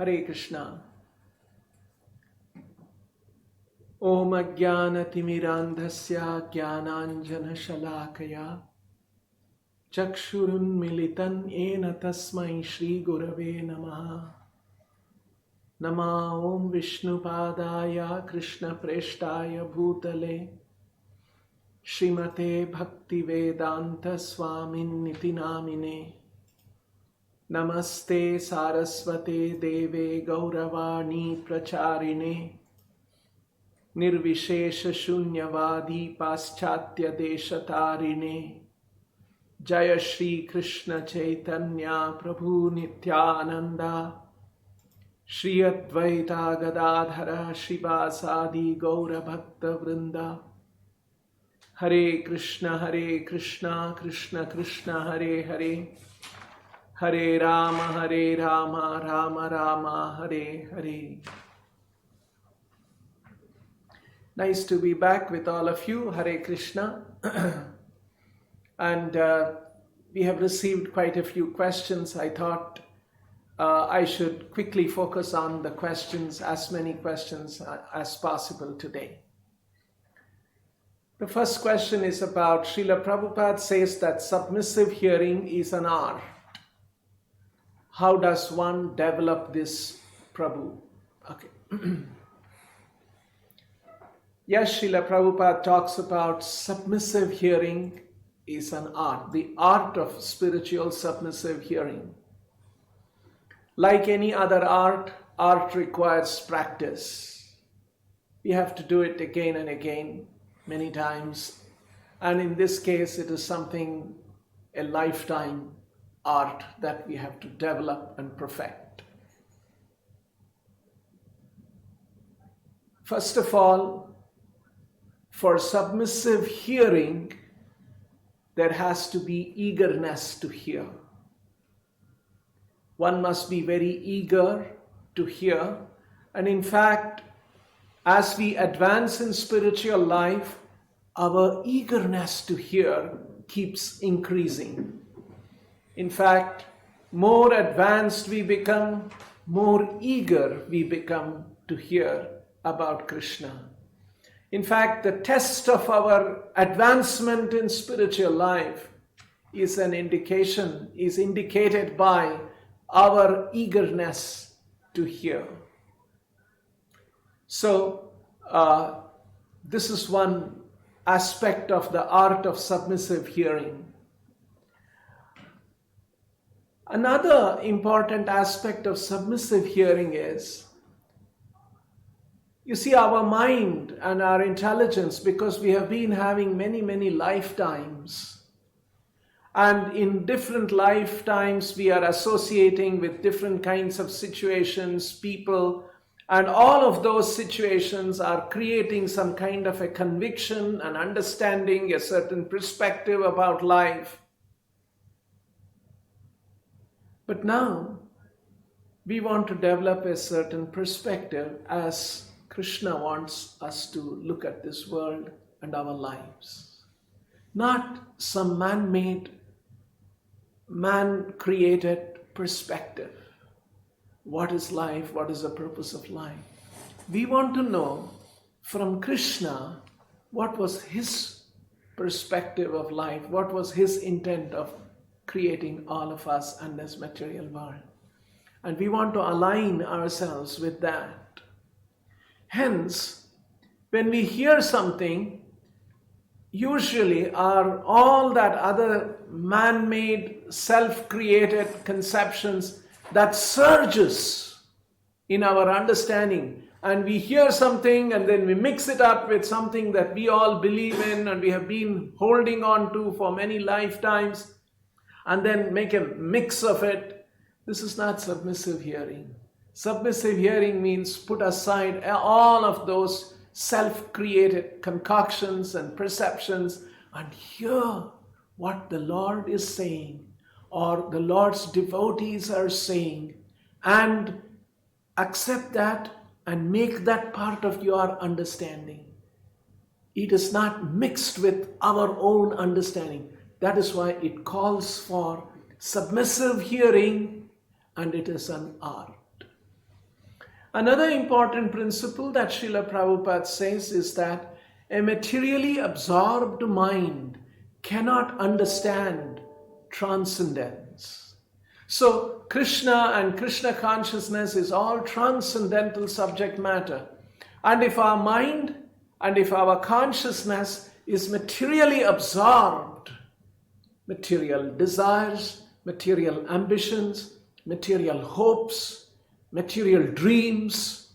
Hare Krishna. Om Ajnanatimidandhasya Jnananjana Shalakaya Chakshurun Militan Yena Tasmai Shri Gurave Namaha. Nama Om Vishnupadaya Krishna Preshtaya Bhutale Srimate Bhaktivedanta Swamin Niti Namine Namaste Saraswate Deve Gauravani Pracharine Nirvishesha Shunyavadi Paschatya Deshatarine Jaya Shri Krishna Chaitanya Prabhu Nityananda Shri Advaita Gadadhara Shivasadi Gaura Bhakta Vrinda Hare Krishna Krishna Krishna Hare Hare Hare Rama Rama Rama Hare Hare. Nice to be back with all of you. Hare Krishna. And we have received quite a few questions. I thought I should quickly focus on the questions, as many questions as possible today. The first question is about Srila Prabhupada says that submissive hearing is an art. How does one develop this, Prabhu? Okay. Yes, Srila Prabhupada talks about submissive hearing is an art, the art of spiritual submissive hearing. Like any other art, art requires practice. We have to do it again and again, many times. And in this case, it is something, a lifetime art that we have to develop and perfect. First of all, for submissive hearing, there has to be eagerness to hear. One must be very eager to hear. And in fact, as we advance in spiritual life, our eagerness to hear keeps increasing. In fact, more advanced we become, more eager we become to hear about Krishna. In fact, the test of our advancement in spiritual life is indicated by our eagerness to hear. So, this is one aspect of the art of submissive hearing. Another important aspect of submissive hearing is, you see, our mind and our intelligence, because we have been having many lifetimes, and in different lifetimes we are associating with different kinds of situations, people, and all of those situations are creating some kind of a conviction and understanding, a certain perspective about life. But now, we want to develop a certain perspective as Krishna wants us to look at this world and our lives. Not some man-made, man-created perspective. What is life? What is the purpose of life? We want to know from Krishna what was his perspective of life, what was his intent of creating all of us and this material world. And we want to align ourselves with that. Hence, when we hear something, usually all that other man-made, self-created conceptions that surges in our understanding, and we hear something and then we mix it up with something that we all believe in and we have been holding on to for many lifetimes, and then make a mix of it. This is not submissive hearing. Submissive hearing means put aside all of those self-created concoctions and perceptions and hear what the Lord is saying or the Lord's devotees are saying, and accept that and make that part of your understanding. It is not mixed with our own understanding. That is why it calls for submissive hearing, and it is an art. Another important principle that Srila Prabhupada says is that a materially absorbed mind cannot understand transcendence. So Krishna and Krishna consciousness is all transcendental subject matter. And if our mind and if our consciousness is materially absorbed, material desires, material ambitions, material hopes, material dreams,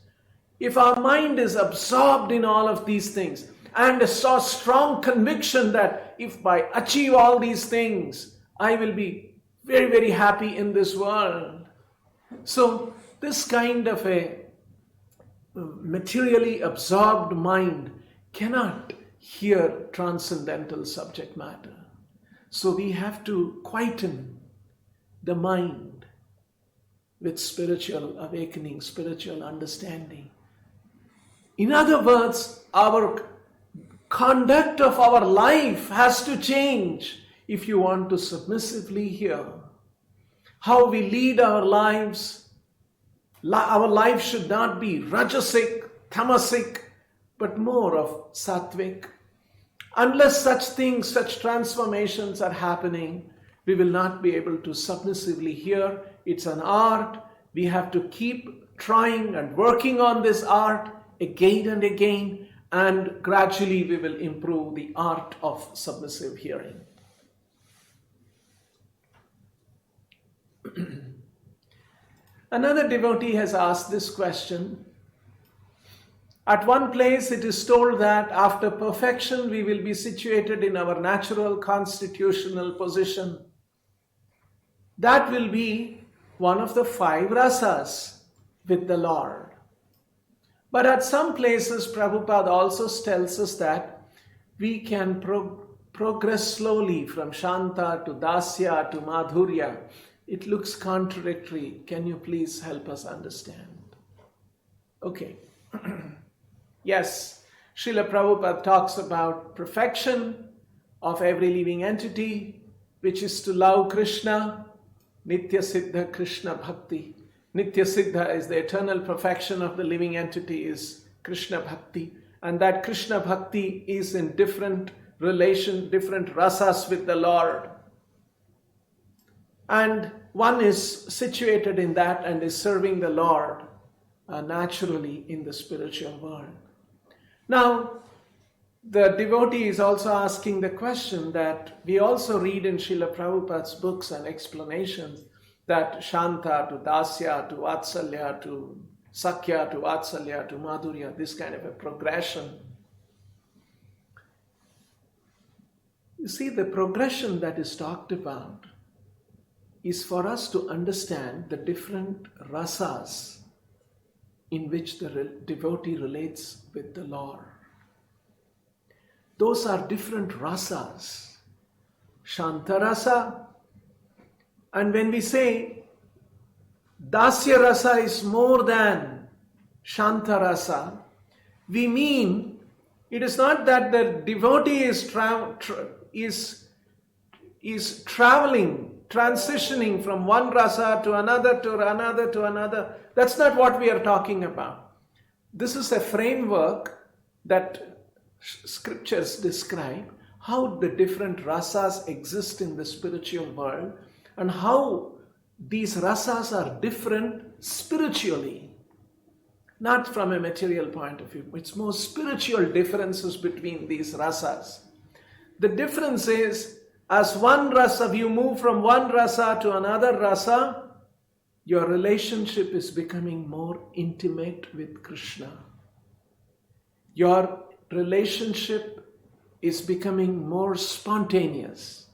if our mind is absorbed in all of these things and a so strong conviction that if I achieve all these things, I will be very, very happy in this world. So this kind of a materially absorbed mind cannot hear transcendental subject matter. So we have to quieten the mind with spiritual awakening, spiritual understanding. In other words, our conduct of our life has to change if you want to submissively hear. How we lead our lives. Our life should not be rajasic, tamasic, but more of sattvic. Unless such things, such transformations are happening, we will not be able to submissively hear. It's an art. We have to keep trying and working on this art again and again, and gradually we will improve the art of submissive hearing. Another devotee has asked this question. At one place it is told that after perfection we will be situated in our natural constitutional position. That will be one of the 5 rasas with the Lord. But at some places Prabhupada also tells us that we can progress slowly from shanta to dasya to madhurya. It looks contradictory. Can you please help us understand? Okay. Yes, Srila Prabhupada talks about perfection of every living entity, which is to love Krishna, Nitya Siddha Krishna Bhakti. Nitya Siddha is the eternal perfection of the living entity, is Krishna Bhakti. And that Krishna Bhakti is in different relation, different rasas with the Lord. And one is situated in that and is serving the Lord naturally in the spiritual world. Now, the devotee is also asking the question that we also read in Srila Prabhupada's books and explanations that Shanta to Dasya to Vatsalya to Sakya to Vatsalya to Madhurya, this kind of a progression. You see, the progression that is talked about is for us to understand the different rasas in which the devotee relates with the Lord. Those are different rasas. Shanta-rasa. And when we say Dasya rasa is more than shanta-rasa, we mean it is not that the devotee is traveling, transitioning from one rasa to another, to another, to another. That's not what we are talking about. This is a framework that scriptures describe how the different rasas exist in the spiritual world and how these rasas are different spiritually, not from a material point of view. It's more spiritual differences between these rasas. The difference is, as one rasa, you move from one rasa to another rasa, your relationship is becoming more intimate with Krishna. Your relationship is becoming more spontaneous.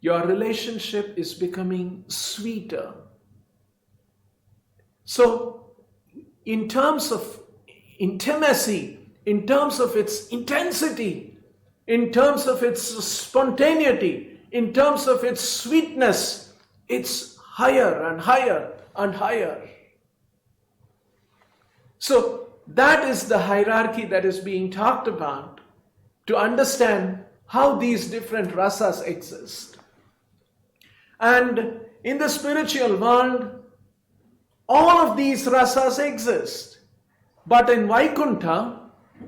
Your relationship is becoming sweeter. So, in terms of intimacy, in terms of its intensity, in terms of its spontaneity, in terms of its sweetness, it's higher and higher and higher. So that is the hierarchy that is being talked about to understand how these different rasas exist. And in the spiritual world, All of these rasas exist. But in Vaikuntha,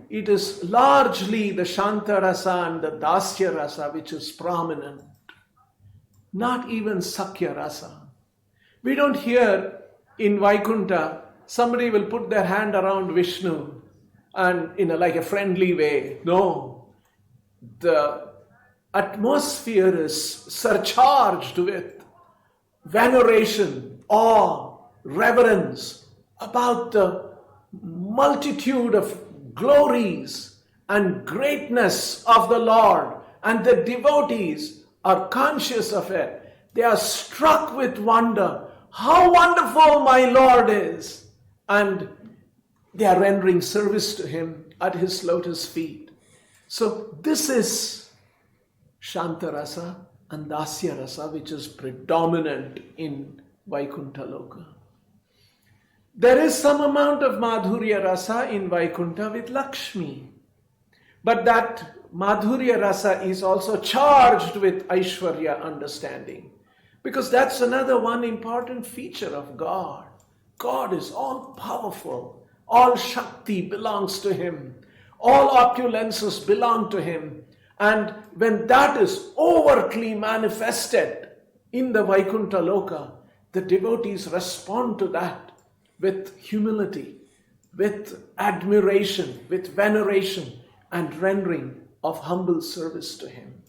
it is largely the shanta-rasa and the dasya-rasa which is prominent. Not even sakya-rasa. We don't hear in Vaikuntha, somebody will put their hand around Vishnu and in like a friendly way. No. The atmosphere is surcharged with veneration, awe, reverence about the multitude of glories and greatness of the Lord, and the devotees are conscious of it. They are struck with wonder. How wonderful my Lord is! And they are rendering service to him at his lotus feet. So this is shanta-rasa and dasya-rasa, which is predominant in Vaikuntha Loka. There is some amount of madhurya rasa in Vaikuntha with Lakshmi. But that madhurya rasa is also charged with Aishwarya understanding. Because that's another one important feature of God. God is all powerful. All Shakti belongs to him. All opulences belong to him. And when that is overtly manifested in the Vaikuntha Loka, the devotees respond to that with humility, with admiration, with veneration, and rendering of humble service to him.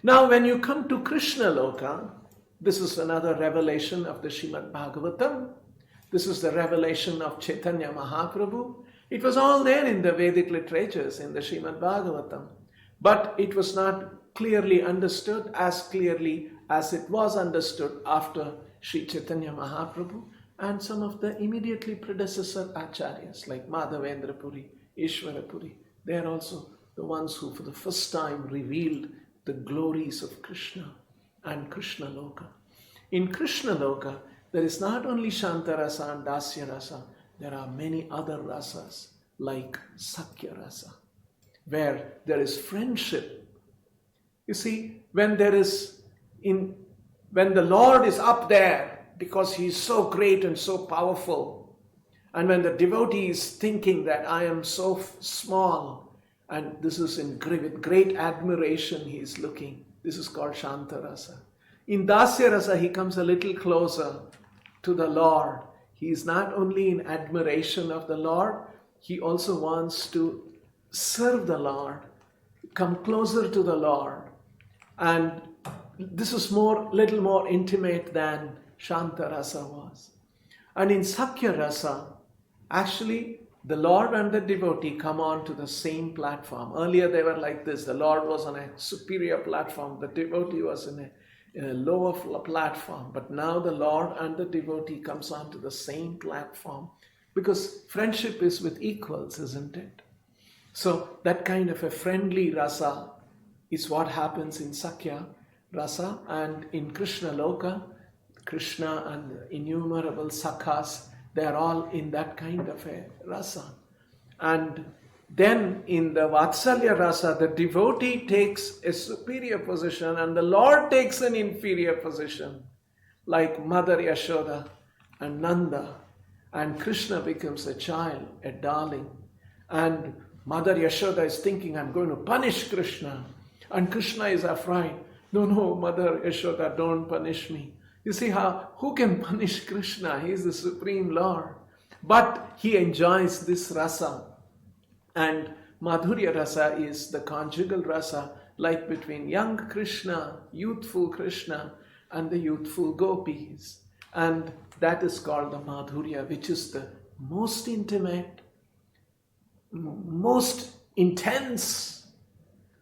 Now, when you come to Krishna Loka, this is another revelation of the Srimad-Bhagavatam. This is the revelation of Chaitanya Mahaprabhu. It was all there in the Vedic literatures, in the Srimad-Bhagavatam. But it was not clearly understood as clearly as it was understood after Sri Chaitanya Mahaprabhu and some of the immediately predecessor acharyas like Madhavendra Puri, Ishvara Puri. They are also the ones who for the first time revealed the glories of Krishna and Krishna Loka. In Krishna Loka, there is not only shanta-rasa and dasya-rasa, there are many other rasas like sakya-rasa, where there is friendship. You see, when the Lord is up there, because he is so great and so powerful, and when the devotee is thinking that I am so small, and this is with great admiration he is looking, this is called shanta-rasa. In dasya-rasa, he comes a little closer to the Lord. He is not only in admiration of the Lord, he also wants to serve the Lord, come closer to the Lord. And this is little more intimate than shanta-rasa was. And in sakya-rasa, actually, the Lord and the devotee come on to the same platform. Earlier they were like this. The Lord was on a superior platform. The devotee was in a lower platform. But now the Lord and the devotee comes on to the same platform. Because friendship is with equals, isn't it? So that kind of a friendly rasa is what happens in Sakya rasa. And in Krishna Loka, Krishna and the innumerable sakhas, they are all in that kind of a rasa. And then in the Vatsalya rasa, the devotee takes a superior position and the Lord takes an inferior position, like Mother Yashoda and Nanda. And Krishna becomes a child, a darling. And Mother Yashoda is thinking, I'm going to punish Krishna. And Krishna is afraid. No, Mother Yashoda, don't punish me. You see who can punish Krishna? He is the Supreme Lord. But he enjoys this rasa. And Madhurya rasa is the conjugal rasa, like between young Krishna, youthful Krishna, and the youthful gopis. And that is called the Madhurya, which is the most intimate, most intense,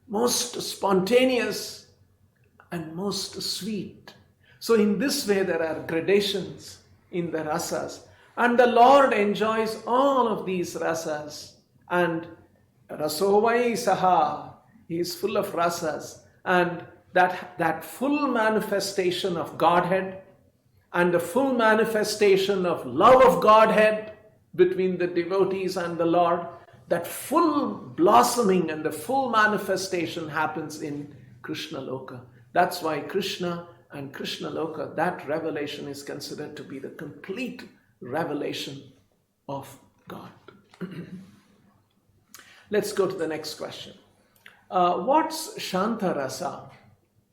most spontaneous, and most sweet. So in this way there are gradations in the rasas. And the Lord enjoys all of these rasas. And rasovai saha, he is full of rasas. And that full manifestation of Godhead and the full manifestation of love of Godhead between the devotees and the Lord, that full blossoming and the full manifestation happens in Krishna Loka. That's why Krishna And Krishna Loka, that revelation is considered to be the complete revelation of God. Let's go to the next question. What's shanta-rasa?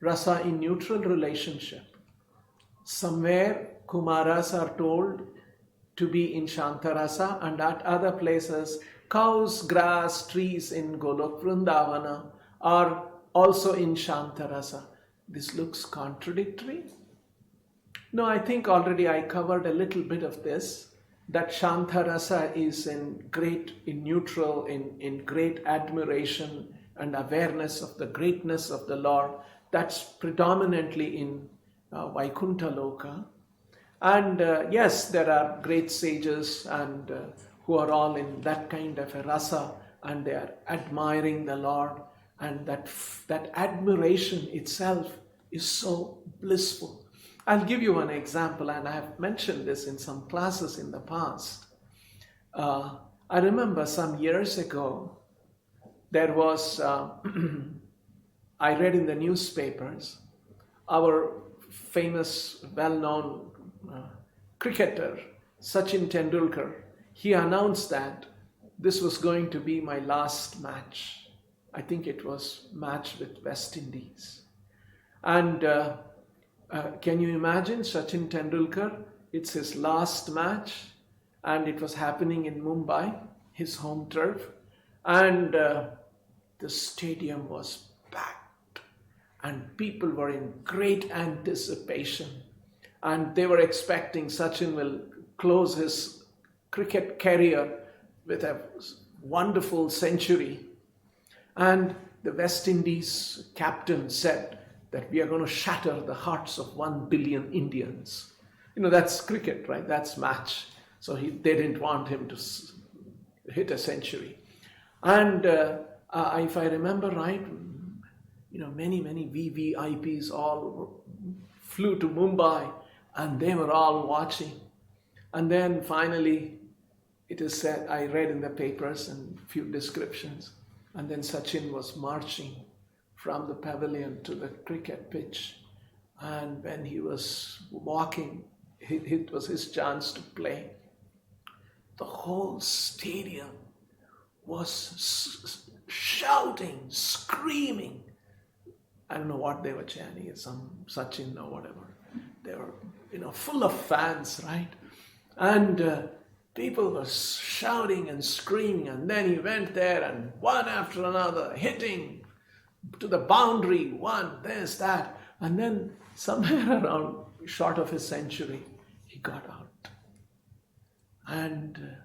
Rasa in neutral relationship. Somewhere Kumaras are told to be in shanta-rasa, and at other places cows, grass, trees in Golok Vrindavana are also in shanta-rasa. This looks contradictory. No, I think already I covered a little bit of this, that shanta-rasa is in neutral, in great admiration and awareness of the greatness of the Lord. That's predominantly in Vaikuntha Loka. And yes, there are great sages and who are all in that kind of a rasa, and they are admiring the Lord, and that admiration itself is so blissful. I'll give you an example, and I have mentioned this in some classes in the past. I remember some years ago, there was, I read in the newspapers, our famous, well-known cricketer, Sachin Tendulkar, he announced that this was going to be my last match. I think it was match with West Indies. And can you imagine Sachin Tendulkar? It's his last match, and it was happening in Mumbai, his home turf. And the stadium was packed, and people were in great anticipation. And they were expecting Sachin will close his cricket career with a wonderful century. And the West Indies captain said that we are going to shatter the hearts of 1 billion Indians. You know, that's cricket, right? That's match. So they didn't want him to hit a century. And if I remember right, you know, many VVIPs all flew to Mumbai, and they were all watching. And then finally, it is said, I read in the papers and few descriptions, and then Sachin was marching from the pavilion to the cricket pitch. And when he was walking, it was his chance to play. The whole stadium was shouting, screaming. I don't know what they were chanting, some Sachin or whatever. They were, you know, full of fans, right? And people were shouting and screaming, and then he went there and one after another, hitting to the boundary, one, this, that. And then somewhere around short of a century, he got out. And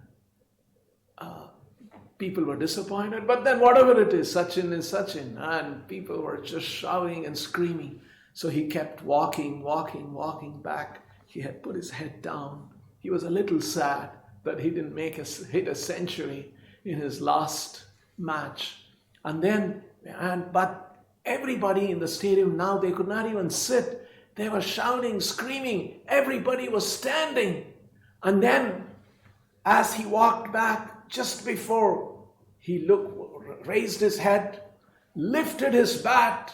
people were disappointed, but then whatever it is Sachin, and people were just shouting and screaming. So he kept walking back. He had put his head down. He was a little sad that he didn't hit a century in his last match. But everybody in the stadium now, they could not even sit. They were shouting, screaming. Everybody was standing. And then as he walked back, just before he raised his head, lifted his bat,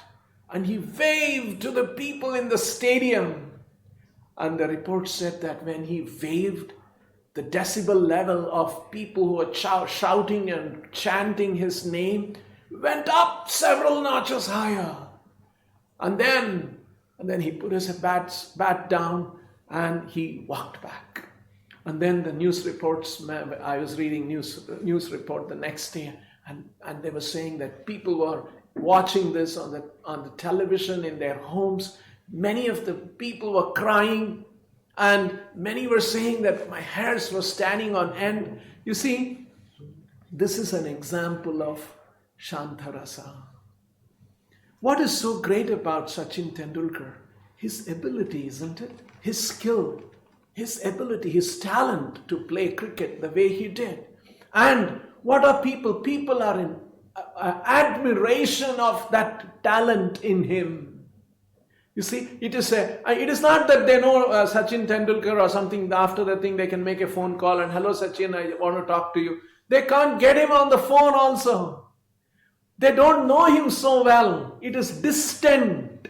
and he waved to the people in the stadium. And the report said that when he waved, the decibel level of people who were shouting and chanting his name went up several notches higher. And then he put his bat down and he walked back. And then the news reports, I was reading news report the next day, and they were saying that people were watching this on the television in their homes. Many of the people were crying, and many were saying that my hairs were standing on end. You see, this is an example of shanta-rasa. What is so great about Sachin Tendulkar? His ability, isn't it? His skill, his ability, his talent to play cricket the way he did. And what are people? People are in admiration of that talent in him. You see, it is not that they know Sachin Tendulkar or something. After the thing, they can make a phone call and, hello Sachin, I want to talk to you. They can't get him on the phone also. They don't know him so well. It is distant.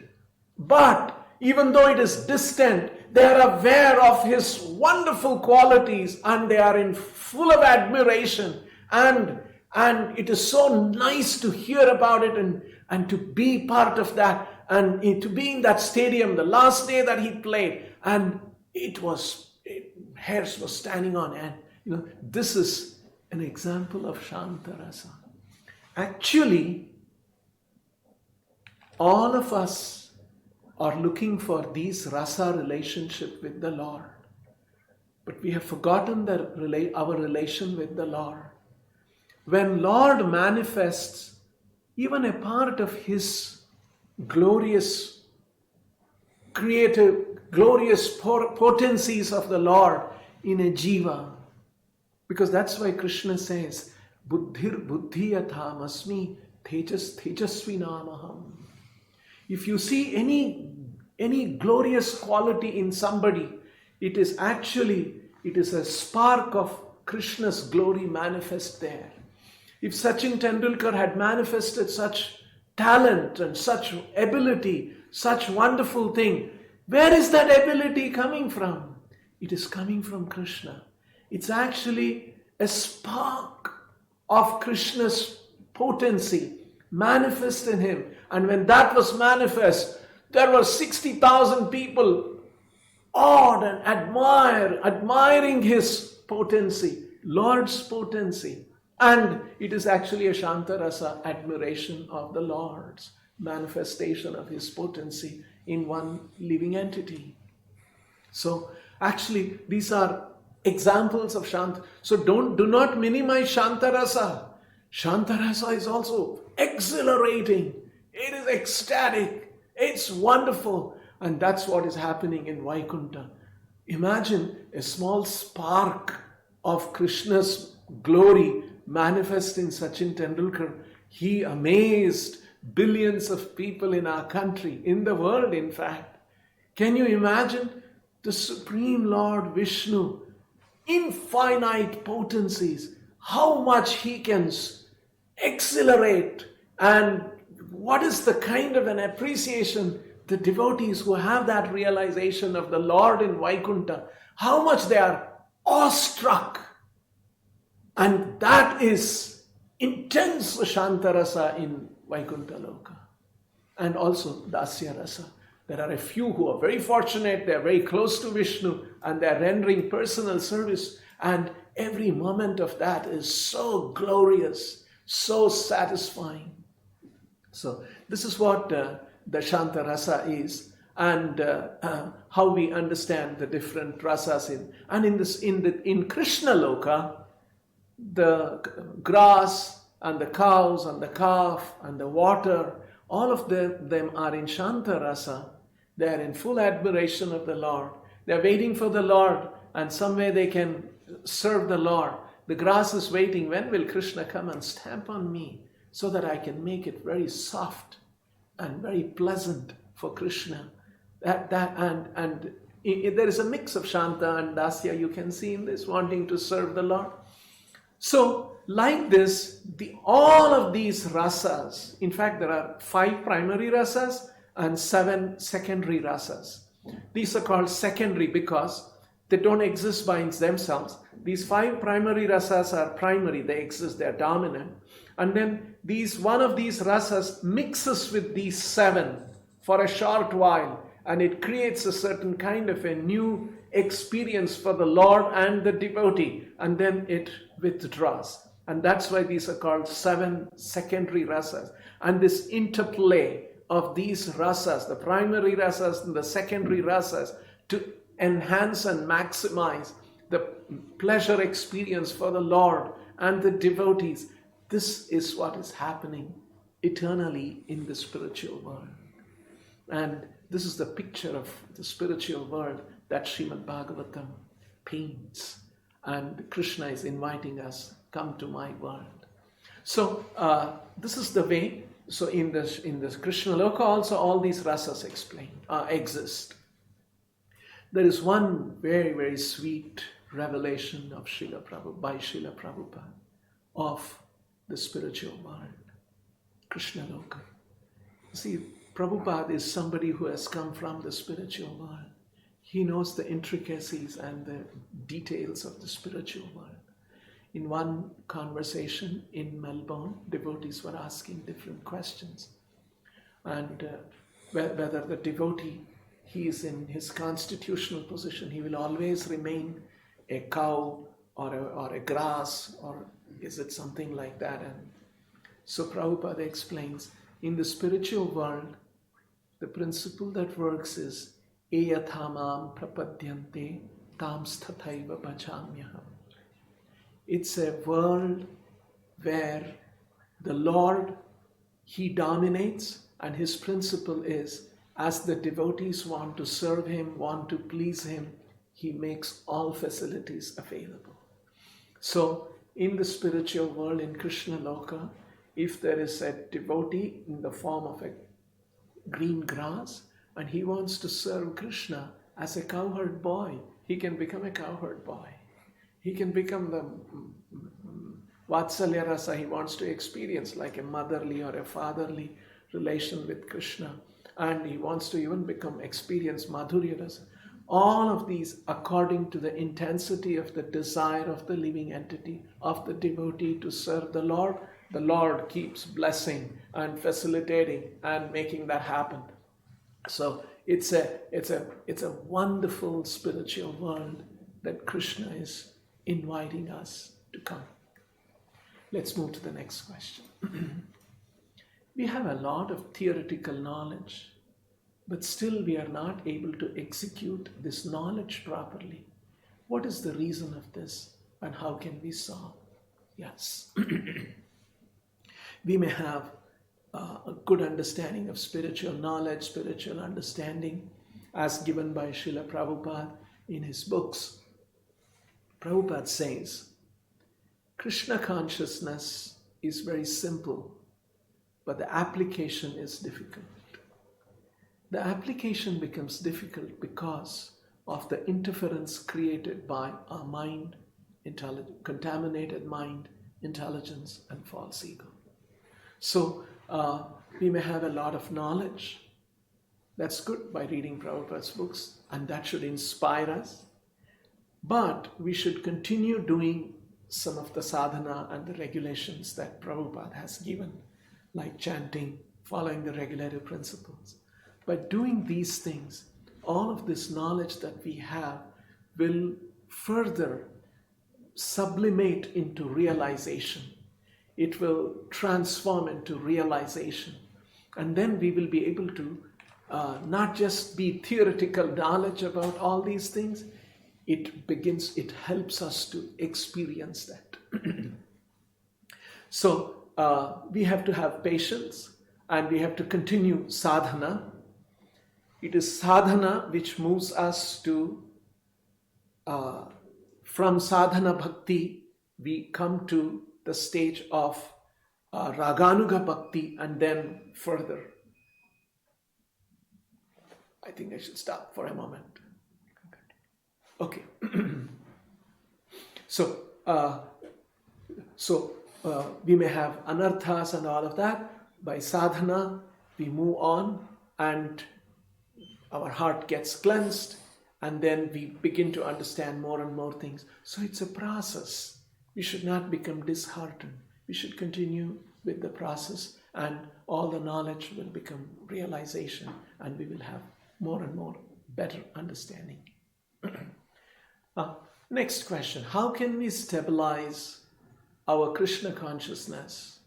But even though it is distant, they are aware of his wonderful qualities and they are in full of admiration. And it is so nice to hear about it and to be part of that and to be in that stadium the last day that he played. And hairs were standing on end. This is an example of shanta-rasa. Actually, all of us are looking for these rasa relationship with the Lord. But we have forgotten our relation with the Lord. When Lord manifests even a part of his glorious, creative, glorious potencies of the Lord in a jiva, because that's why Krishna says, Buddhir buddhiyatham asmi tejasvinamaham. If you see any glorious quality in somebody, it is a spark of Krishna's glory manifest there. If Sachin Tendulkar had manifested such talent and such ability, such wonderful thing, where is that ability coming from? It is coming from Krishna. It's actually a spark of Krishna's potency manifest in him. And when that was manifest, there were 60,000 people awed and admiring his potency, Lord's potency. And it is actually a shanta-rasa admiration of the Lord's manifestation of his potency in one living entity. So actually these are examples of shanta. So do not minimize shanta-rasa. Shanta-rasa is also exhilarating. It is ecstatic. It's wonderful. And that's what is happening in Vaikuntha. Imagine a small spark of Krishna's glory manifest in Sachin Tendulkar. He amazed billions of people in our country, in the world in fact. Can you imagine the Supreme Lord Vishnu, infinite potencies, how much he can exhilarate, and what is the kind of an appreciation the devotees who have that realization of the Lord in Vaikuntha, how much they are awestruck. And that is intense shanta-rasa in Vaikuntha Loka. And also Dasya Rasa. There are a few who are very fortunate, they are very close to Vishnu and they are rendering personal service. And every moment of that is so glorious, so satisfying. So this is what the shanta-rasa is, and how we understand the different rasas in Krishna Loka. The grass and the cows and the calf and the water, all of them are in shanta-rasa. They are in full admiration of the Lord. They are waiting for the Lord, and some way they can serve the Lord. The grass is waiting, when will Krishna come and stamp on me so that I can make it very soft and very pleasant for Krishna. And there is a mix of shanta and dasya you can see in this, wanting to serve the Lord. So, like this, all of these rasas, in fact there are 5 primary rasas and 7 secondary rasas. These are called secondary because they don't exist by themselves. These 5 primary rasas are primary, they exist, they are dominant. And then one of these rasas mixes with these 7 for a short while, and it creates a certain kind of a new experience for the Lord and the devotee, and then it withdraws. And that's why these are called 7 secondary rasas. And this interplay of these rasas, the primary rasas and the secondary rasas, to enhance and maximize the pleasure experience for the Lord and the devotees. This is what is happening eternally in the spiritual world. And this is the picture of the spiritual world that Srimad-Bhagavatam paints. And Krishna is inviting us, come to my world. So this is the way. So in this Krishna Loka also all these rasas exist. There is one very, very sweet revelation of by Srila Prabhupada of the spiritual world, Krishna Loka. See, Prabhupada is somebody who has come from the spiritual world. He knows the intricacies and the details of the spiritual world. In one conversation in Melbourne, devotees were asking different questions. And whether the devotee, he is in his constitutional position, he will always remain a cow or a grass, or is it something like that? And so Prabhupada explains, in the spiritual world, the principle that works is eyathamam prapadyante tam sthathaiva bhajamyaham. It's a world where the Lord, He dominates, and His principle is, as the devotees want to serve Him, want to please Him, He makes all facilities available. So, in the spiritual world, in Krishna Loka, if there is a devotee in the form of a green grass, and he wants to serve Krishna as a cowherd boy, he can become a cowherd boy. He can become the Vatsalya rasa he wants to experience, like a motherly or a fatherly relation with Krishna. And he wants to even experience Madhurya rasa. All of these according to the intensity of the desire of the living entity, of the devotee to serve the Lord keeps blessing and facilitating and making that happen. So it's a wonderful spiritual world that Krishna is inviting us to come. Let's move to the next question. We have a lot of theoretical knowledge, but still we are not able to execute this knowledge properly. What is the reason of this, and how can we solve? Yes. We may have a good understanding of spiritual knowledge, spiritual understanding, as given by Srila Prabhupada in his books. Prabhupada says, Krishna consciousness is very simple, but the application is difficult. The application becomes difficult because of the interference created by our mind, contaminated mind, intelligence, and false ego. So we may have a lot of knowledge. That's good by reading Prabhupada's books, and that should inspire us. But we should continue doing some of the sadhana and the regulations that Prabhupada has given, like chanting, following the regulative principles. By doing these things, all of this knowledge that we have will further sublimate into realization. It will transform into realization. And then we will be able to not just be theoretical knowledge about all these things, it helps us to experience that. So we have to have patience, and we have to continue sadhana. It is sadhana which moves us to, from sadhana bhakti, we come to the stage of raganuga bhakti, and then further. I think I should stop for a moment. Okay. So we may have anarthas and all of that. By sadhana, we move on, and our heart gets cleansed, and then we begin to understand more and more things. So it's a process. We should not become disheartened. We should continue with the process, and all the knowledge will become realization, and we will have more and more better understanding. Next question. How can we stabilize our Krishna consciousness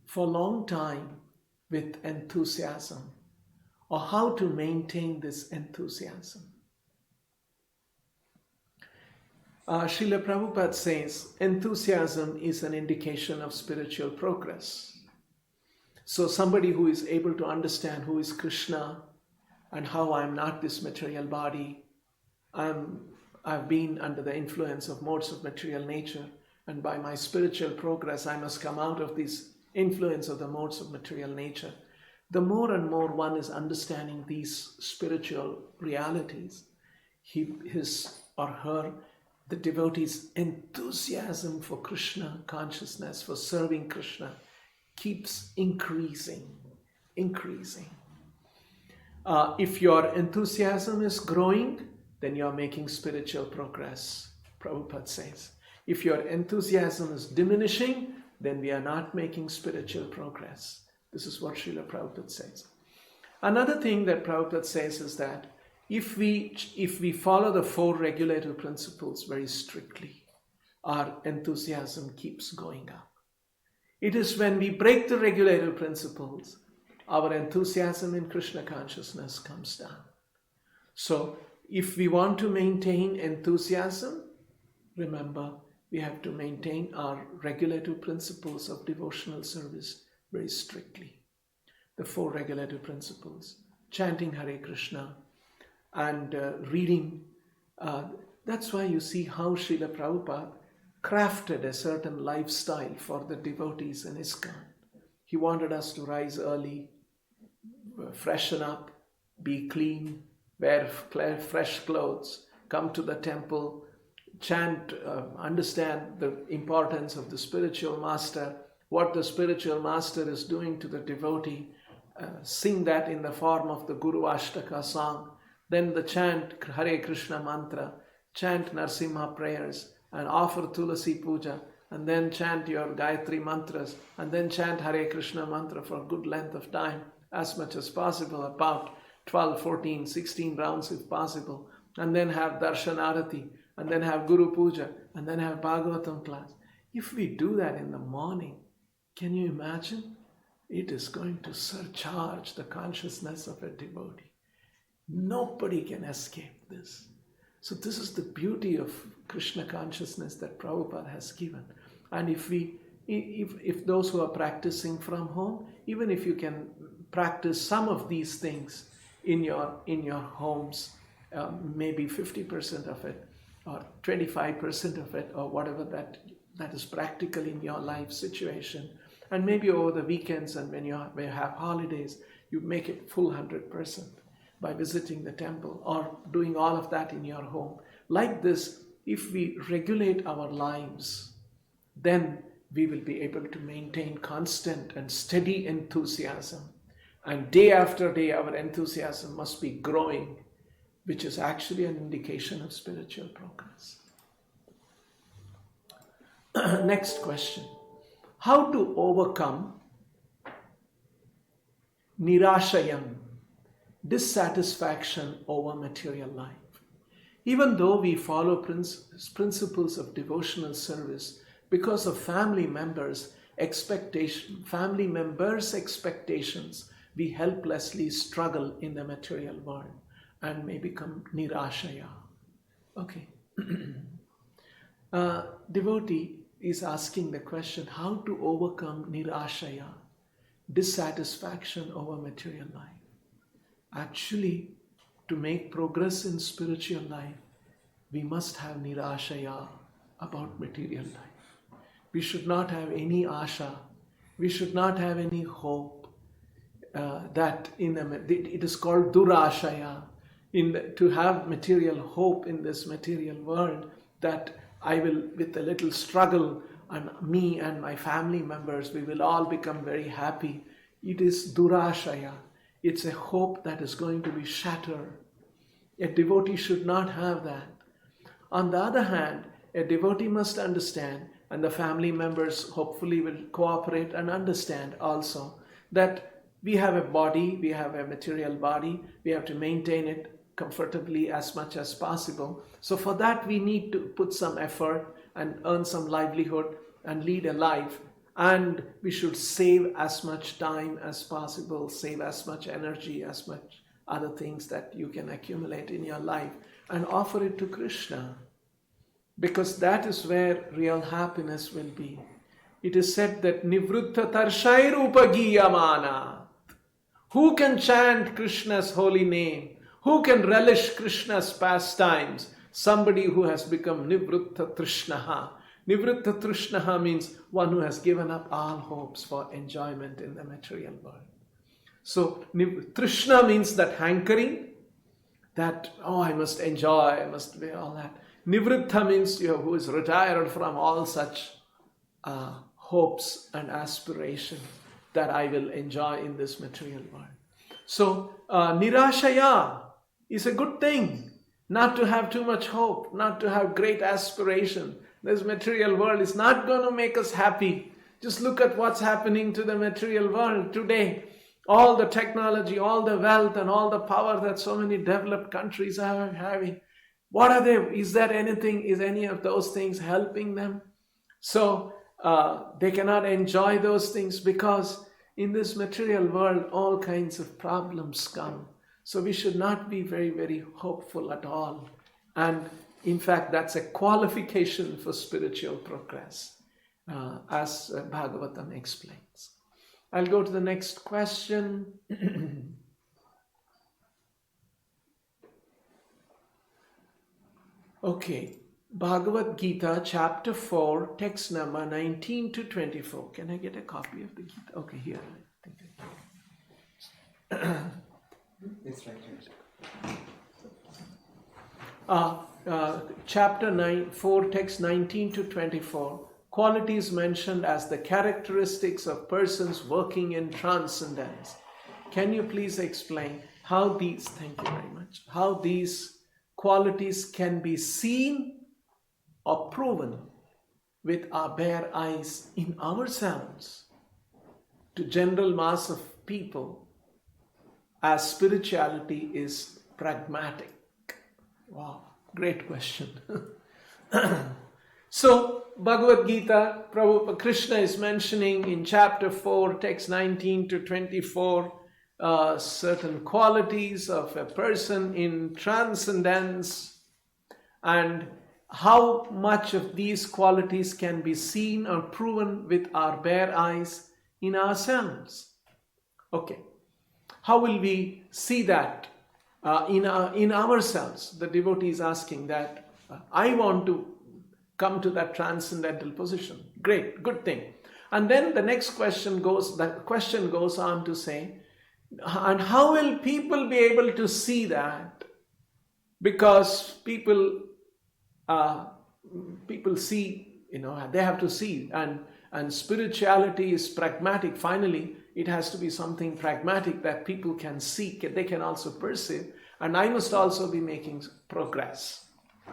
for a long time with enthusiasm? Or how to maintain this enthusiasm? Srila Prabhupada says, enthusiasm is an indication of spiritual progress. So somebody who is able to understand who is Krishna and how I am not this material body, I've been under the influence of modes of material nature, and by my spiritual progress I must come out of this influence of the modes of material nature. The more and more one is understanding these spiritual realities, his or her, the devotee's enthusiasm for Krishna consciousness, for serving Krishna, keeps increasing. If your enthusiasm is growing, then you're making spiritual progress, Prabhupada says. If your enthusiasm is diminishing, then we are not making spiritual progress. This is what Srila Prabhupada says. Another thing that Prabhupada says is that if we follow the 4 regulative principles very strictly, our enthusiasm keeps going up. It is when we break the regulative principles, our enthusiasm in Krishna consciousness comes down. So, if we want to maintain enthusiasm, remember, we have to maintain our regulative principles of devotional service very strictly. The 4 regulative principles, chanting Hare Krishna and reading. That's why you see how Srila Prabhupada crafted a certain lifestyle for the devotees in ISKCON. He wanted us to rise early, freshen up, be clean, wear fresh clothes, come to the temple, chant, understand the importance of the spiritual master, what the spiritual master is doing to the devotee, sing that in the form of the Guru Ashtaka song, then the chant Hare Krishna mantra, chant Narsimha prayers, and offer Tulasi puja, and then chant your Gayatri mantras, and then chant Hare Krishna mantra for a good length of time, as much as possible, about 12, 14, 16 rounds if possible, and then have Darshan Arati, and then have Guru Puja, and then have Bhagavatam class. If we do that in the morning, can you imagine? It is going to surcharge the consciousness of a devotee. Nobody can escape this. So this is the beauty of Krishna consciousness that Prabhupada has given. And if those who are practicing from home, even if you can practice some of these things in your homes, maybe 50% of it, or 25% of it, or whatever that is practical in your life situation, and maybe over the weekends and when you have holidays, you make it full 100% by visiting the temple or doing all of that in your home. Like this, if we regulate our lives, then we will be able to maintain constant and steady enthusiasm. And day after day, our enthusiasm must be growing, which is actually an indication of spiritual progress. Next question. How to overcome nirashayam, dissatisfaction over material life? Even though we follow principles of devotional service, because of family members' expectations, we helplessly struggle in the material world and may become nirashaya. Okay. Devotee is asking the question, how to overcome nirashaya, dissatisfaction over material life. Actually, to make progress in spiritual life, we must have nirashaya about material life. We should not have any asha. We should not have any hope that it is called durashaya, to have material hope in this material world, that I will, with a little struggle, and me and my family members, we will all become very happy. It is durashaya. It's a hope that is going to be shattered. A devotee should not have that. On the other hand, a devotee must understand, and the family members hopefully will cooperate and understand also, that we have a body, we have a material body, we have to maintain it comfortably as much as possible. So for that we need to put some effort and earn some livelihood and lead a life. And we should save as much time as possible, save as much energy, as much other things that you can accumulate in your life, and offer it to Krishna. Because that is where real happiness will be. It is said that Nivruttha Tarshairupagiyamanat. Who can chant Krishna's holy name? Who can relish Krishna's pastimes? Somebody who has become Nivruttha Trishnaha. Nivruttha Trishnaha means one who has given up all hopes for enjoyment in the material world. So Trishna means that hankering, that, I must enjoy, I must be all that. Nivruttha means who is retired from all such hopes and aspirations that I will enjoy in this material world. So, nirashaya is a good thing. Not to have too much hope, not to have great aspiration. This material world is not going to make us happy. Just look at what's happening to the material world today. All the technology, all the wealth, and all the power that so many developed countries are having. What are they? Is any of those things helping them? So they cannot enjoy those things because in this material world, all kinds of problems come. So we should not be very, very hopeful at all. And in fact, that's a qualification for spiritual progress, as Bhagavatam explains. I'll go to the next question. Okay, Bhagavad Gita, chapter 4, text number 19 to 24. Can I get a copy of the Gita? Okay, here. I think It's right here. Chapter 4, text 19 to 24. Qualities mentioned as the characteristics of persons working in transcendence. Can you please explain how these, thank you very much, how these qualities can be seen or proven with our bare eyes in ourselves to general mass of people, as spirituality is pragmatic? Wow, great question. So, Bhagavad Gita, Krishna is mentioning in chapter 4, text 19 to 24, certain qualities of a person in transcendence, and how much of these qualities can be seen or proven with our bare eyes in ourselves. Okay. How will we see that in ourselves? The devotee is asking that, I want to come to that transcendental position. Great, good thing. And then the next question goes on to say, and how will people be able to see that? Because people see, they have to see, and spirituality is pragmatic. Finally, it has to be something pragmatic that people can seek, they can also perceive, and I must also be making progress.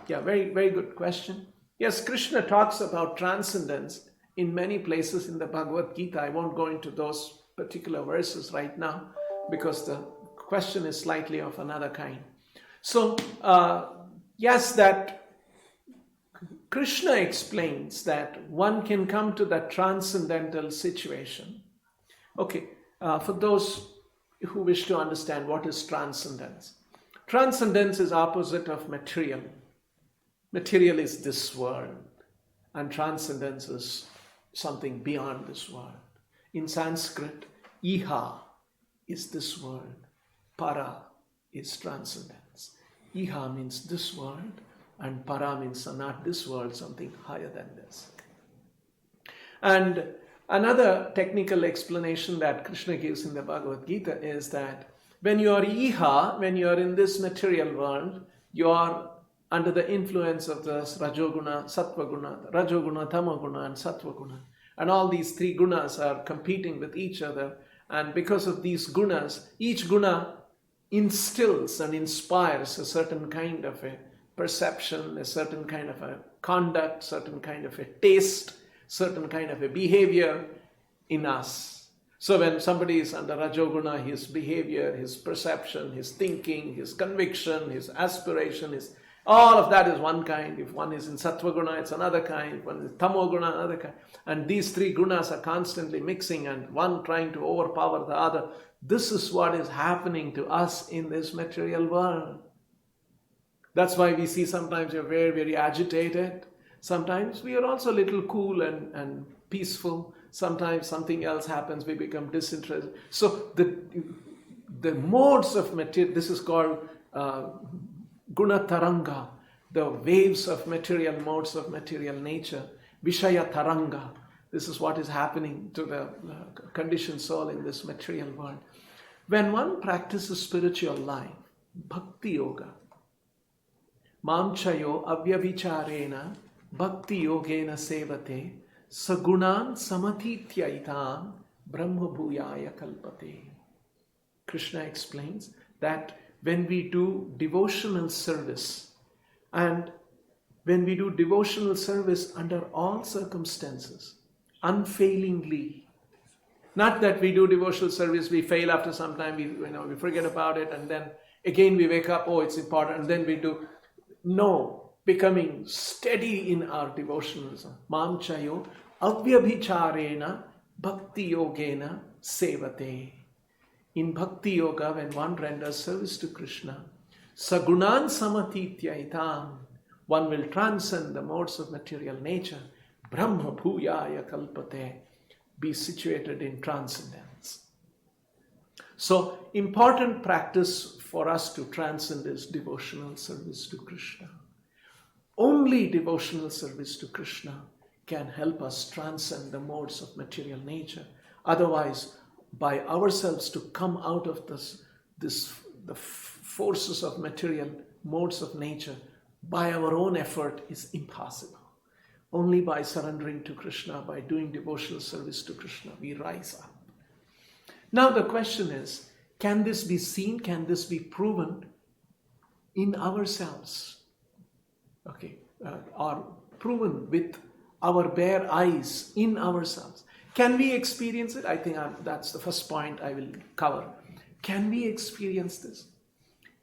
Yeah, very, very good question. Yes, Krishna talks about transcendence in many places in the Bhagavad Gita. I won't go into those particular verses right now because the question is slightly of another kind. So, yes, that Krishna explains that one can come to that transcendental situation. Okay, for those who wish to understand what is transcendence. Transcendence is opposite of material. Material is this world, and transcendence is something beyond this world. In Sanskrit, iha is this world, para is transcendence. Iha means this world, and para means not this world, something higher than this. And another technical explanation that Krishna gives in the Bhagavad Gita is that when you are iha, when you are in this material world, you are under the influence of the Rajoguna, Sattvaguna, Rajoguna, Tamoguna, and Sattvaguna. And all these three gunas are competing with each other. And because of these gunas, each guna instills and inspires a certain kind of a perception, a certain kind of a conduct, certain kind of a taste, certain kind of a behavior in us. So when somebody is under Rajoguna, his behavior, his perception, his thinking, his conviction, his aspiration, all of that is one kind. If one is in Sattvaguna, it's another kind. If one is Tamoguna, another kind. And these three gunas are constantly mixing and one trying to overpower the other. This is what is happening to us in this material world. That's why we see sometimes we're very, very agitated. Sometimes we are also a little cool and peaceful. Sometimes something else happens, we become disinterested. So the modes of material, this is called Guna Taranga, the waves of material modes of material nature. Vishaya Taranga, this is what is happening to the conditioned soul in this material world. When one practices spiritual life, Bhakti Yoga, Mamchayo Avyavicharena Bhakti Yogena Sevate Sagunan Samathitya Itan Brahma Bhuyaya Kalpate. Krishna explains that when we do devotional service, and when we do devotional service under all circumstances, unfailingly, not that we do devotional service, we fail after some time, we forget about it, and then again we wake up, oh, it's important, and then we do. No, becoming steady in our devotionalism. Mam chayo avyabhicharena bhakti yogena sevate. In bhakti yoga, when one renders service to Krishna, sagunan samatitya, one will transcend the modes of material nature. Brahma bhuyaya kalpate, be situated in transcendence. So, important practice for us to transcend is devotional service to Krishna. Only devotional service to Krishna can help us transcend the modes of material nature. Otherwise, by ourselves to come out of the forces of material modes of nature by our own effort is impossible. Only by surrendering to Krishna, by doing devotional service to Krishna, we rise up. Now the question is, can this be seen? Can this be proven in ourselves? Okay, or proven with our bare eyes in ourselves. Can we experience it? I think that's the first point I will cover. Can we experience this?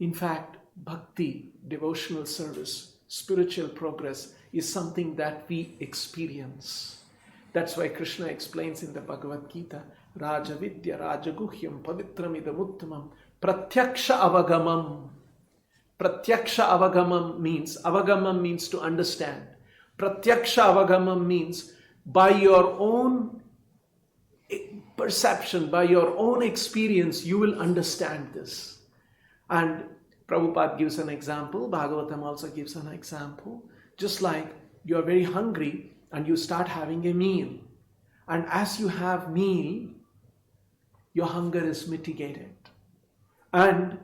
In fact, bhakti, devotional service, spiritual progress is something that we experience. That's why Krishna explains in the Bhagavad Gita, Raja Vidya Rajaguhyam Pavitramidam Uttamam Pratyaksha Avagamam. Pratyaksha Avagamam means to understand. Pratyaksha Avagamam means by your own perception, by your own experience, you will understand this. And Prabhupada gives an example, Bhagavatam also gives an example. Just like you are very hungry and you start having a meal. And as you have meal, your hunger is mitigated. And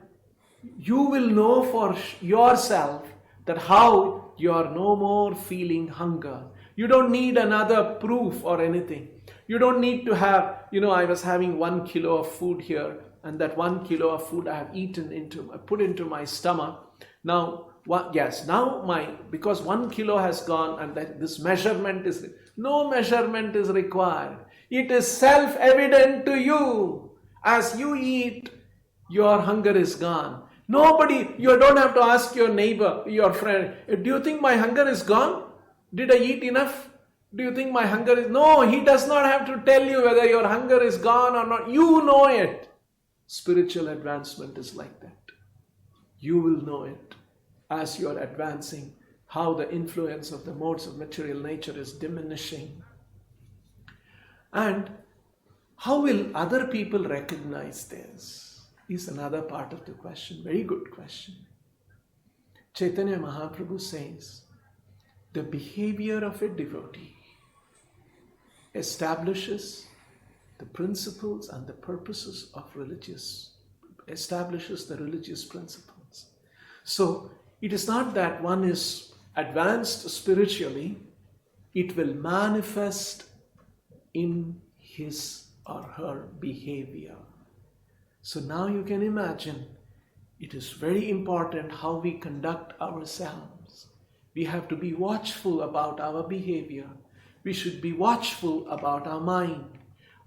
you will know for yourself that how you are no more feeling hunger. You don't need another proof or anything. You don't need to have, I was having 1 kilo of food here, and that 1 kilo of food I have put into my stomach. Now, because 1 kilo has gone and this measurement no measurement is required. It is self-evident to you. As you eat, your hunger is gone. You don't have to ask your neighbor, your friend, do you think my hunger is gone? Did I eat enough? Do you think my hunger is... No, he does not have to tell you whether your hunger is gone or not. You know it. Spiritual advancement is like that. You will know it as you are advancing, how the influence of the modes of material nature is diminishing. And how will other people recognize this is another part of the question. Very good question. Chaitanya Mahaprabhu says, the behavior of a devotee establishes the principles and the purposes of establishes the religious principles. So, it is not that one is advanced spiritually, it will manifest in his or her behavior. So now you can imagine, it is very important how we conduct ourselves. We have to be watchful about our behavior. We should be watchful about our mind,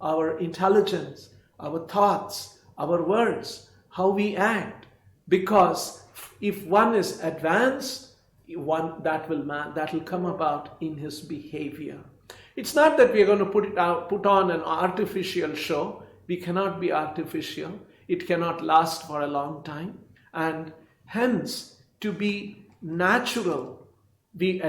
our intelligence, our thoughts, our words, how we act. Because if one is advanced, that will come about in his behavior. It's not that we are going to put on an artificial show. We cannot be artificial. It cannot last for a long time. And hence, to be natural, we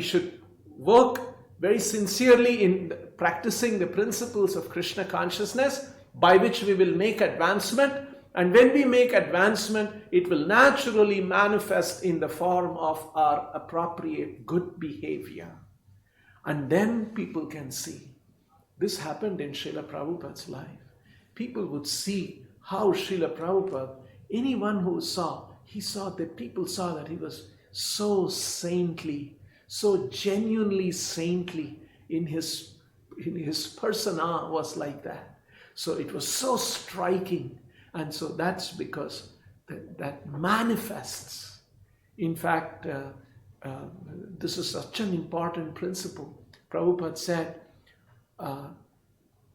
should work very sincerely in practicing the principles of Krishna consciousness, by which we will make advancement. And when we make advancement, it will naturally manifest in the form of our appropriate good behavior. And then people can see. This happened in Srila Prabhupada's life. People would see how Srila Prabhupada, anyone who people saw that he was so saintly, so genuinely saintly in his persona was like that. So it was so striking. And so that's because that manifests. In fact, this is such an important principle. Prabhupada said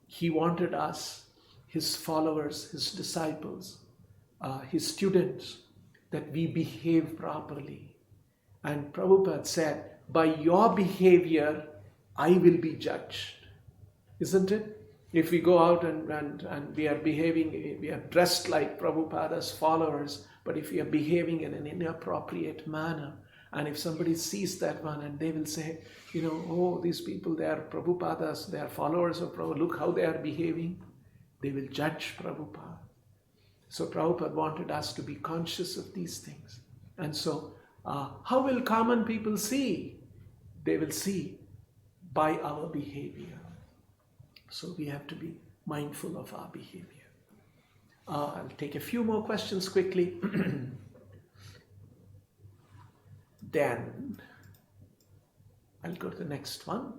he wanted us, his followers, his disciples, his students, that we behave properly. And Prabhupada said, by your behavior, I will be judged. Isn't it? If we go out and we are behaving, we are dressed like Prabhupada's followers, but if we are behaving in an inappropriate manner, and if somebody sees that one and they will say, oh, these people, they are Prabhupadas, they are followers of Prabhupada, look how they are behaving, they will judge Prabhupada. So Prabhupada wanted us to be conscious of these things. And so, how will common people see? They will see by our behavior. So we have to be mindful of our behavior. I'll take a few more questions quickly. Then I'll go to the next one.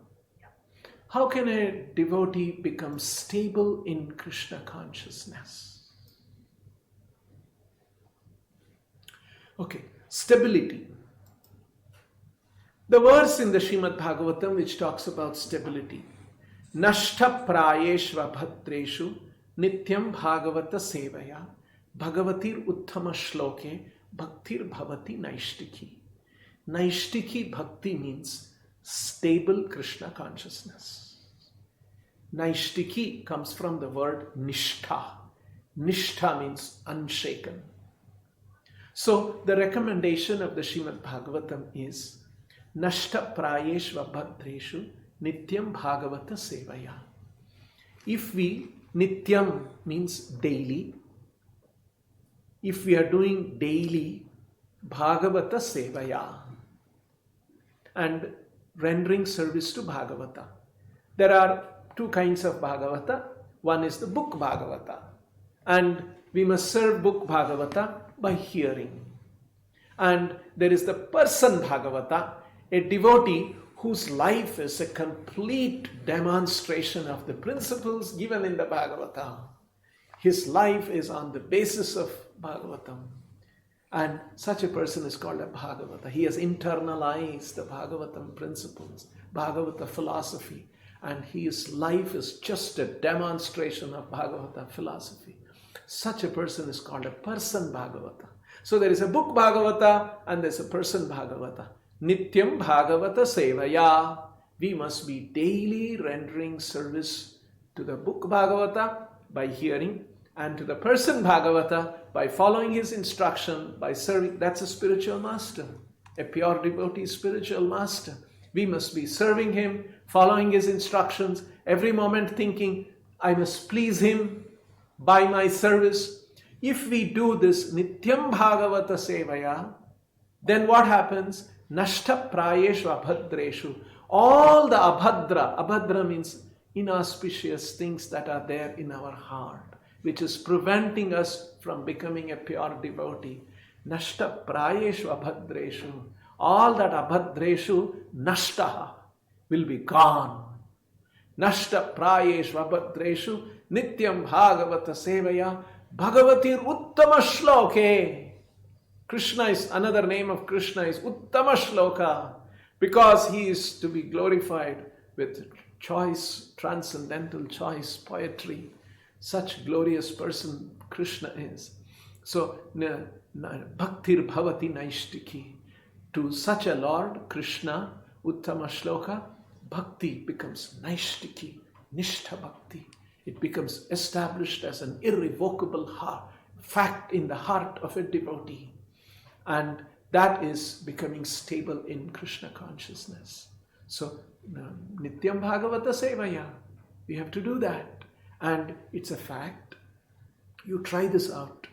How can a devotee become stable in Krishna consciousness? Okay, stability. The verse in the Srimad-Bhagavatam which talks about stability. Nashta prayeshva bhadreshu nityam bhagavata sevaya bhagavatir uttama shloke bhaktir bhavati naishtiki. Naishtiki bhakti means stable Krishna consciousness. Naishtiki comes from the word nishtha. Nishtha means unshaken. So the recommendation of the Srimad-Bhagavatam is Nashta prayeshva bhadreshu nityam bhagavata sevaya. If we, nityam means daily, if we are doing daily bhagavata sevaya and rendering service to Bhagavata. There are two kinds of Bhagavata. One is the book Bhagavata, and we must serve book Bhagavata by hearing. And there is the person Bhagavata, a devotee whose life is a complete demonstration of the principles given in the Bhagavata. His life is on the basis of Bhagavatam. And such a person is called a Bhagavata. He has internalized the Bhagavatam principles, Bhagavata philosophy, and his life is just a demonstration of Bhagavata philosophy. Such a person is called a person Bhagavata. So there is a book Bhagavata and there is a person Bhagavata. Nityam Bhagavata Sevaya. We must be daily rendering service to the book Bhagavata by hearing, and to the person Bhagavata by following his instruction, by serving. That's a spiritual master, a pure devotee spiritual master. We must be serving him, following his instructions, every moment thinking, I must please him by my service. If we do this Nityam Bhagavata Sevaya, then what happens? Nashta prayeshu abhadreshu. All the abhadra means inauspicious things that are there in our heart, which is preventing us from becoming a pure devotee. Nashta prayeshu abhadreshu. All that abhadreshu nashtaha will be gone. Nashta prayeshu abhadreshu nityam bhagavata sevaya bhagavatir uttama shloke. Krishna is, another name of Krishna is Uttama Shloka, because he is to be glorified with choice, transcendental choice, poetry. Such glorious person Krishna is. So, Bhaktir Bhavati Naishtiki. To such a Lord, Krishna, Uttama Shloka, Bhakti becomes Naishtiki, Nishtha Bhakti. It becomes established as an irrevocable fact in the heart of a devotee. And that is becoming stable in Krishna consciousness. So, Nityam Bhagavata Sevaya. We have to do that. And it's a fact. You try this out.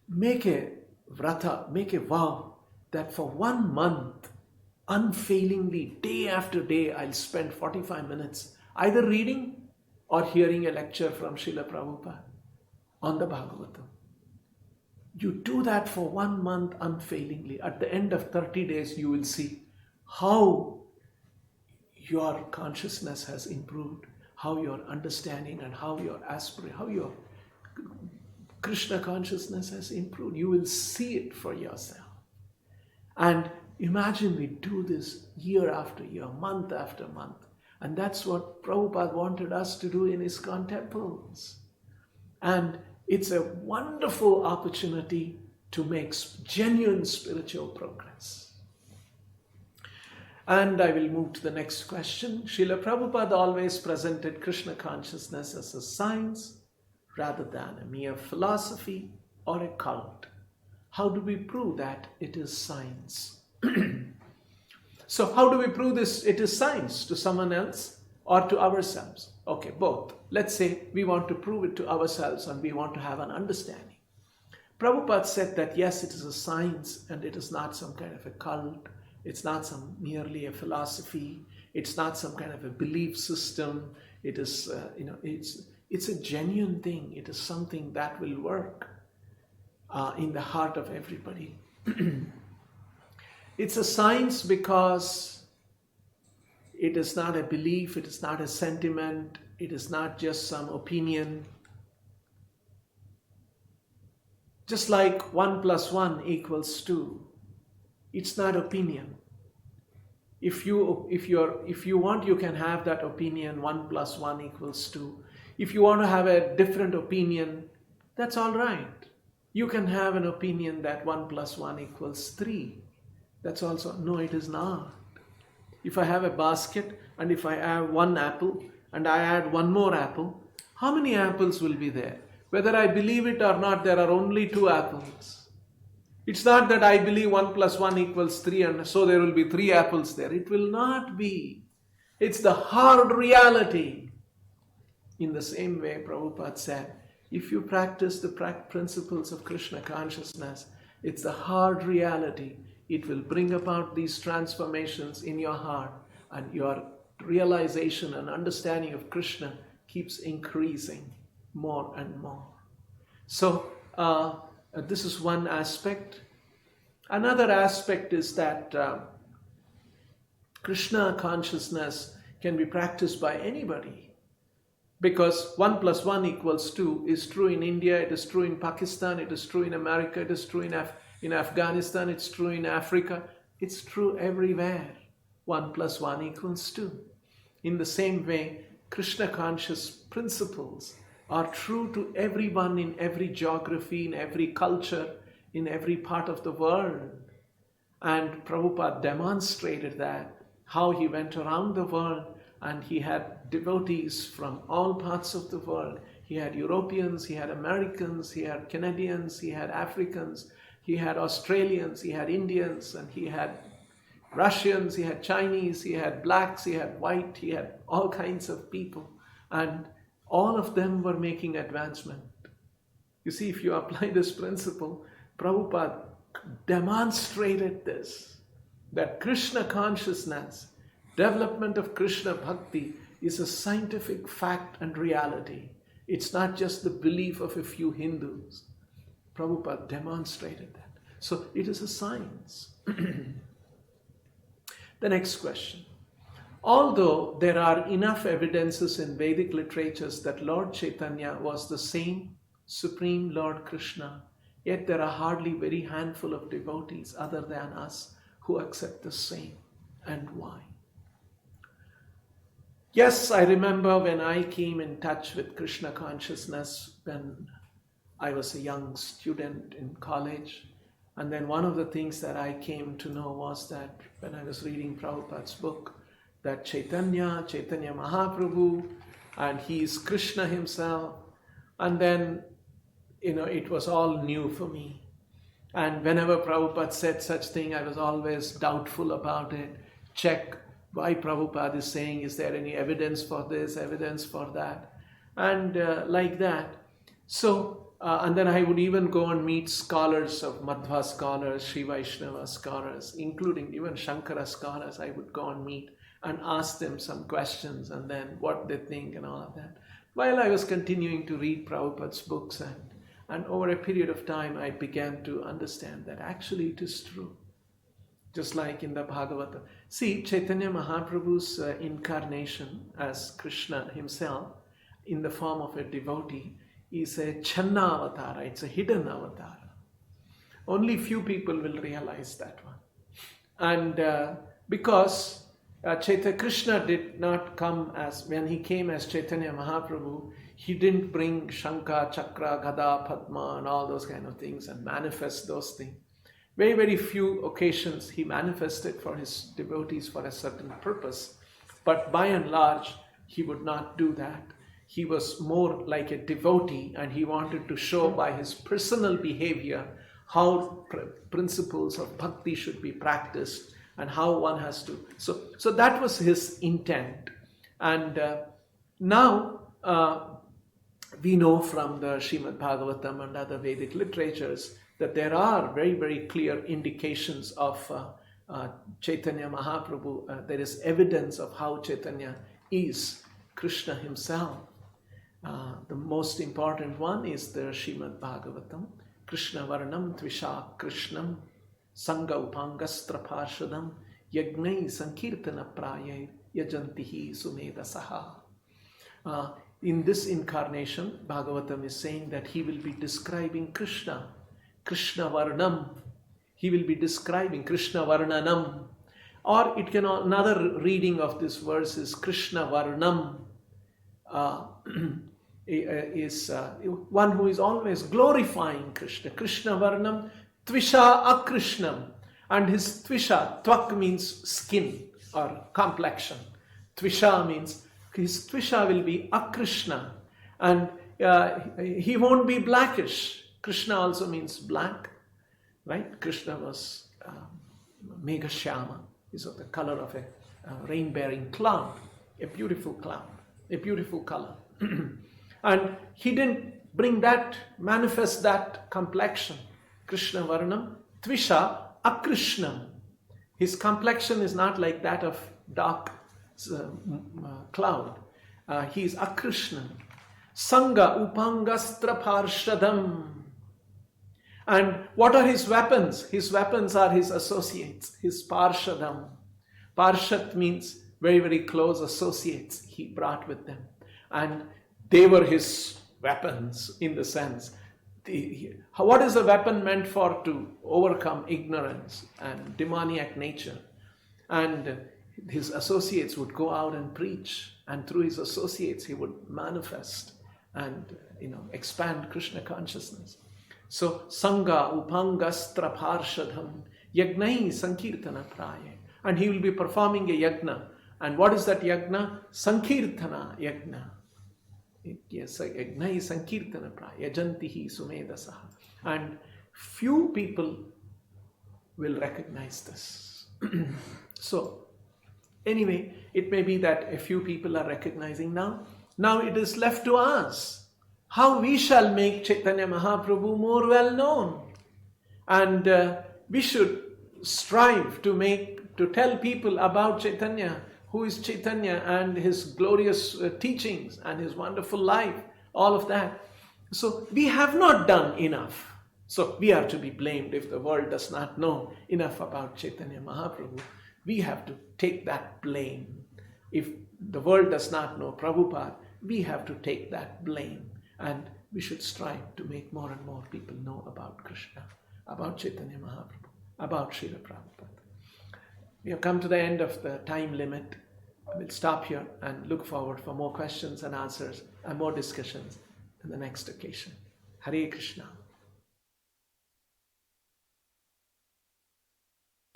Make a vrata, make a vow that for 1 month, unfailingly, day after day, I'll spend 45 minutes either reading or hearing a lecture from Srila Prabhupada on the Bhagavatam. You do that for 1 month unfailingly. At the end of 30 days, you will see how your consciousness has improved, how your understanding and how your aspiration, how your Krishna consciousness has improved. You will see it for yourself. And imagine we do this year after year, month after month. And that's what Prabhupada wanted us to do in ISKCON temples. And it's a wonderful opportunity to make genuine spiritual progress. And I will move to the next question. Srila Prabhupada always presented Krishna consciousness as a science rather than a mere philosophy or a cult. How do we prove that it is science? So how do we prove this it is science to someone else or to ourselves? Okay, both. Let's say we want to prove it to ourselves and we want to have an understanding. Prabhupada said that yes, it is a science and it is not some kind of a cult. It's not merely a philosophy. It's not some kind of a belief system. It is, it's a genuine thing. It is something that will work in the heart of everybody. It's a science because it is not a belief, it is not a sentiment, it is not just some opinion. Just like 1 + 1 = 2, it's not opinion. If you want, you can have that opinion 1 + 1 = 2. If you want to have a different opinion, that's all right. You can have an opinion that 1 + 1 = 3. That's also, no, it is not. If I have a basket and if I have 1 apple and I add 1 more apple, how many apples will be there? Whether I believe it or not, there are only 2 apples. It's not that I believe 1 + 1 = 3 and so there will be 3 apples there. It will not be. It's the hard reality. In the same way, Prabhupada said, if you practice the principles of Krishna consciousness, it's the hard reality. It will bring about these transformations in your heart, and your realization and understanding of Krishna keeps increasing more and more. So this is one aspect. Another aspect is that Krishna consciousness can be practiced by anybody, because 1 + 1 = 2 is true in India, it is true in Pakistan, it is true in America, it is true in Afghanistan, it's true in Africa, it's true everywhere. 1 + 1 = 2. In the same way, Krishna conscious principles are true to everyone in every geography, in every culture, in every part of the world. And Prabhupada demonstrated that, how he went around the world and he had devotees from all parts of the world. He had Europeans, he had Americans, he had Canadians, he had Africans, he had Australians, he had Indians, and he had Russians, he had Chinese, he had blacks, he had white, he had all kinds of people. And all of them were making advancement. You see, if you apply this principle, Prabhupada demonstrated this, that Krishna consciousness, development of Krishna bhakti is a scientific fact and reality. It's not just the belief of a few Hindus. Prabhupada demonstrated that. So it is a science. The next question. Although there are enough evidences in Vedic literatures that Lord Chaitanya was the same Supreme Lord Krishna, yet there are hardly very handful of devotees other than us who accept the same. And why? Yes, I remember when I came in touch with Krishna consciousness when I was a young student in college. And then one of the things that I came to know was that when I was reading Prabhupada's book, that Chaitanya Mahaprabhu, and he is Krishna himself. And then, it was all new for me. And whenever Prabhupada said such thing, I was always doubtful about it. Check why Prabhupada is saying, is there any evidence for this, evidence for that? And like that. So, and then I would even go and meet scholars of Madhva scholars, Sri Vaishnava scholars, including even Shankara scholars. I would go and meet and ask them some questions and then what they think and all of that. While I was continuing to read Prabhupada's books, and over a period of time, I began to understand that actually it is true. Just like in the Bhagavatam. See, Chaitanya Mahaprabhu's incarnation as Krishna himself in the form of a devotee is a Channa avatar. It's a hidden avatar. Only few people will realize that one. And because Krishna did not come as, when he came as Chaitanya Mahaprabhu, he didn't bring Shankha, Chakra, Gada, Padma and all those kind of things and manifest those things. Very, very few occasions he manifested for his devotees for a certain purpose. But by and large, he would not do that. He was more like a devotee, and he wanted to show by his personal behavior how principles of bhakti should be practiced and how one has to. So that was his intent. And now we know from the Srimad-Bhagavatam and other Vedic literatures that there are very, very clear indications of Chaitanya Mahaprabhu. There is evidence of how Chaitanya is Krishna himself. The most important one is the Srimad-Bhagavatam. Krishna Varnam Tvisha Krishnam Sangha Upangastra Parshadam Yagnai Sankirtana Prayai Yajantihi Sumedasaha. In this incarnation, Bhagavatam is saying that he will be describing Krishna, Krishna Varnam. He will be describing Krishna Varnanam. Or it can, another reading of this verse is Krishna Varnam. Is one who is always glorifying Krishna. Krishna Varnam Tvisha Akrishnam. And his Tvisha, Tvak means skin or complexion. Tvisha means his Tvisha will be Akrishna. And he won't be blackish. Krishna also means black. Right? Krishna was Meghashyama. Is of the color of a rain-bearing cloud. A beautiful cloud. A beautiful color. And he didn't bring that, manifest that complexion. Krishna Varnam, Tvisha Akrishnam. His complexion is not like that of dark cloud. He is Akrishnan. Sangha Upangastra Parshadam. And what are his weapons? His weapons are his associates, his Parshadam. Parshat means very, very close associates he brought with them. And they were his weapons in the sense. What is a weapon meant for? To overcome ignorance and demoniac nature. And his associates would go out and preach. And through his associates he would manifest and expand Krishna consciousness. So, Sangha Upangastra Parshadham Yagnai Sankirtana Praya. And he will be performing a yagna. And what is that yagna? Sankirtana yagna. Yes, Yagnai Sankirtana Praya. Yajantihi Sumedasaha. And few people will recognize this. So, anyway, it may be that a few people are recognizing now. Now it is left to us how we shall make Chaitanya Mahaprabhu more well known. And we should strive to tell people about Chaitanya, who is Chaitanya and his glorious teachings and his wonderful life, all of that. So we have not done enough. So we are to be blamed if the world does not know enough about Chaitanya Mahaprabhu. We have to take that blame. If the world does not know Prabhupada, we have to take that blame. And we should strive to make more and more people know about Krishna, about Chaitanya Mahaprabhu, about Srila Prabhupada. We have come to the end of the time limit. We'll stop here and look forward for more questions and answers and more discussions in the next occasion. Hare Krishna.